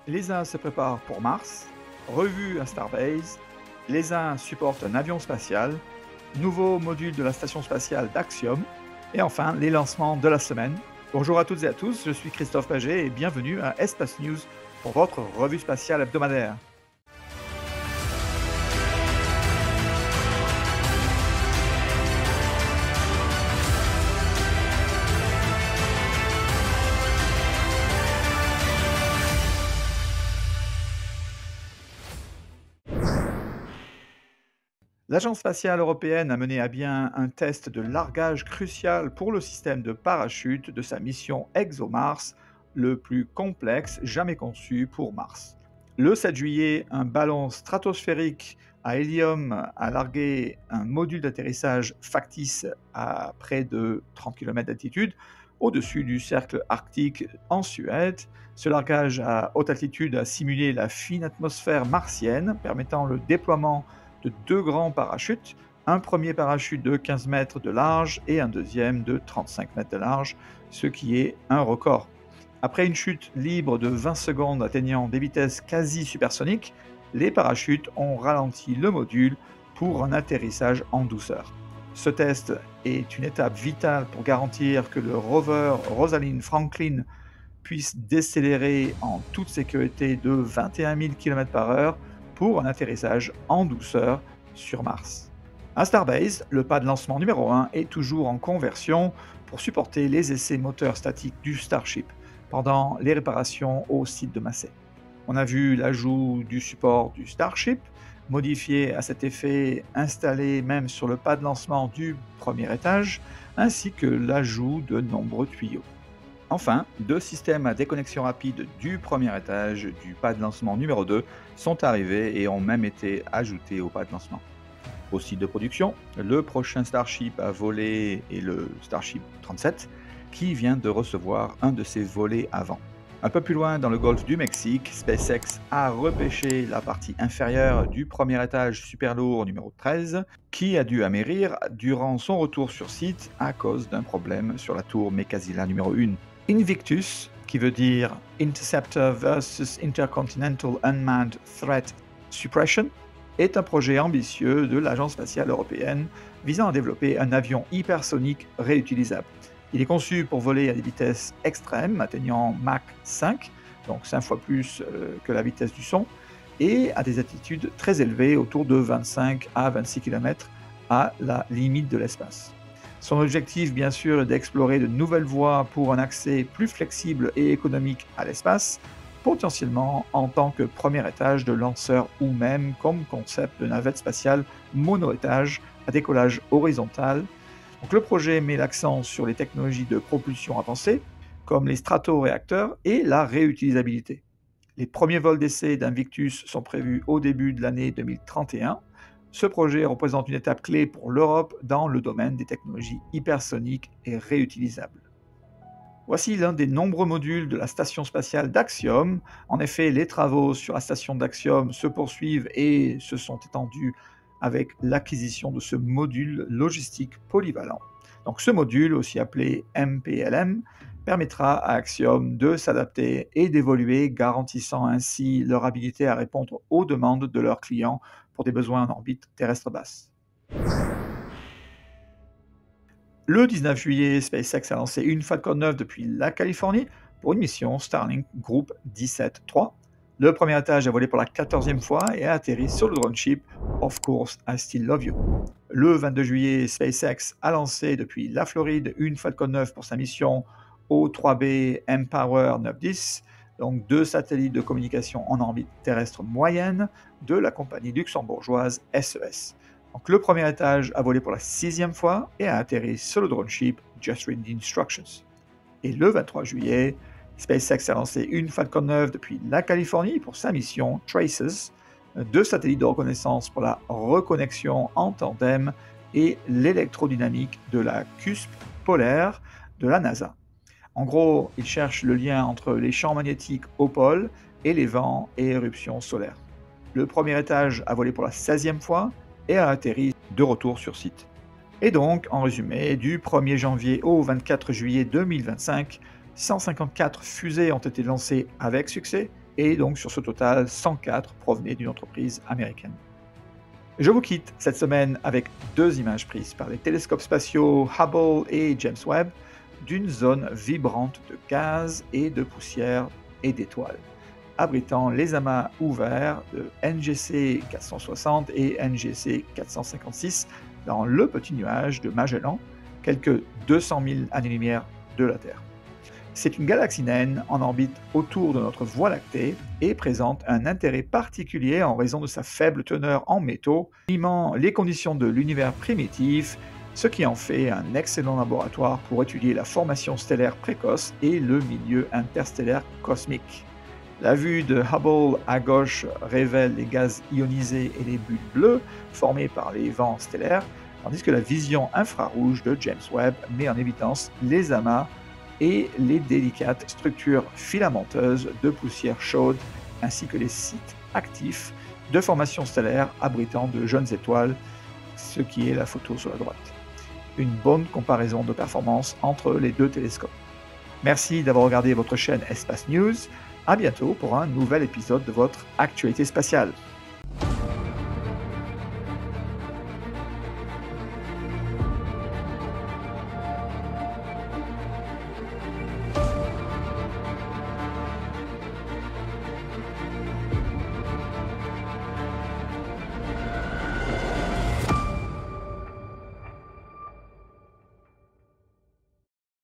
l'ESA se prépare pour Mars, revue à Starbase, l'ESA supporte un avion spatial, nouveau module de la station spatiale d'Axiom, et enfin les lancements de la semaine. Bonjour à toutes et à tous, je suis Christophe Paget et bienvenue à Espace News pour votre revue spatiale hebdomadaire. L'Agence spatiale européenne a mené à bien un test de largage crucial pour le système de parachute de sa mission ExoMars, le plus complexe jamais conçu pour Mars. Le 7 juillet, un ballon stratosphérique à hélium a largué un module d'atterrissage factice à près de 30 km d'altitude au-dessus du cercle arctique en Suède. Ce largage à haute altitude a simulé la fine atmosphère martienne, permettant le déploiement de deux grands parachutes, un premier parachute de 15 mètres de large et un deuxième de 35 mètres de large, ce qui est un record. Après une chute libre de 20 secondes atteignant des vitesses quasi supersoniques, les parachutes ont ralenti le module pour un atterrissage en douceur. Ce test est une étape vitale pour garantir que le rover Rosalind Franklin puisse décélérer en toute sécurité de 21 000 km/h pour un atterrissage en douceur sur Mars. À Starbase, le pas de lancement numéro 1 est toujours en conversion pour supporter les essais moteurs statiques du Starship pendant les réparations au site de Massey. On a vu l'ajout du support du Starship, modifié à cet effet, installé même sur le pas de lancement du premier étage, ainsi que l'ajout de nombreux tuyaux. Enfin, deux systèmes à déconnexion rapide du premier étage du pas de lancement numéro 2 sont arrivés et ont même été ajoutés au pas de lancement. Au site de production, le prochain Starship à voler est le Starship 37, qui vient de recevoir un de ses volets avant. Un peu plus loin dans le golfe du Mexique, SpaceX a repêché la partie inférieure du premier étage super lourd numéro 13, qui a dû amérir durant son retour sur site à cause d'un problème sur la tour Mekasila numéro 1. Invictus, qui veut dire Interceptor versus Intercontinental Unmanned Threat Suppression, est un projet ambitieux de l'Agence spatiale européenne visant à développer un avion hypersonique réutilisable. Il est conçu pour voler à des vitesses extrêmes, atteignant Mach 5, donc 5 fois plus que la vitesse du son, et à des altitudes très élevées, autour de 25 à 26 km, à la limite de l'espace. Son objectif, bien sûr, est d'explorer de nouvelles voies pour un accès plus flexible et économique à l'espace, potentiellement en tant que premier étage de lanceur ou même comme concept de navette spatiale mono-étage à décollage horizontal. Donc, le projet met l'accent sur les technologies de propulsion avancées, comme les stratoréacteurs et la réutilisabilité. Les premiers vols d'essai d'Invictus sont prévus au début de l'année 2031. Ce projet représente une étape clé pour l'Europe dans le domaine des technologies hypersoniques et réutilisables. Voici l'un des nombreux modules de la station spatiale d'Axiom. En effet, les travaux sur la station d'Axiom se poursuivent et se sont étendus avec l'acquisition de ce module logistique polyvalent. Donc ce module, aussi appelé MPLM, permettra à Axiom de s'adapter et d'évoluer, garantissant ainsi leur habilité à répondre aux demandes de leurs clients pour des besoins en orbite terrestre basse. Le 19 juillet, SpaceX a lancé une Falcon 9 depuis la Californie pour une mission Starlink Group 17-3. Le premier étage a volé pour la 14e fois et a atterri sur le drone ship Of Course I Still Love You. Le 22 juillet, SpaceX a lancé depuis la Floride une Falcon 9 pour sa mission O3B mPOWER 910, donc deux satellites de communication en orbite terrestre moyenne de la compagnie luxembourgeoise SES. Donc, le premier étage a volé pour la 6e fois et a atterri sur le drone ship Just Read the Instructions. Et le 23 juillet, SpaceX a lancé une Falcon 9 depuis la Californie pour sa mission Traces, deux satellites de reconnaissance pour la reconnexion en tandem et l'électrodynamique de la cuspe polaire de la NASA. En gros, il cherche le lien entre les champs magnétiques au pôle et les vents et éruptions solaires. Le premier étage a volé pour la 16e fois et a atterri de retour sur site. Et donc, en résumé, du 1er janvier au 24 juillet 2025, 154 fusées ont été lancées avec succès et donc sur ce total, 104 provenaient d'une entreprise américaine. Je vous quitte cette semaine avec 2 images prises par les télescopes spatiaux Hubble et James Webb d'une zone vibrante de gaz et de poussière et d'étoiles, abritant les amas ouverts de NGC 460 et NGC 456 dans le petit nuage de Magellan, quelques 200 000 années-lumière de la Terre. C'est une galaxie naine en orbite autour de notre Voie lactée et présente un intérêt particulier en raison de sa faible teneur en métaux, limant les conditions de l'univers primitif, ce qui en fait un excellent laboratoire pour étudier la formation stellaire précoce et le milieu interstellaire cosmique. La vue de Hubble à gauche révèle les gaz ionisés et les bulles bleues formées par les vents stellaires, tandis que la vision infrarouge de James Webb met en évidence les amas et les délicates structures filamenteuses de poussière chaude, ainsi que les sites actifs de formations stellaires abritant de jeunes étoiles, ce qui est la photo sur la droite. Une bonne comparaison de performance entre les 2 télescopes. Merci d'avoir regardé votre chaîne Espace News. À bientôt pour un nouvel épisode de votre Actualité spatiale.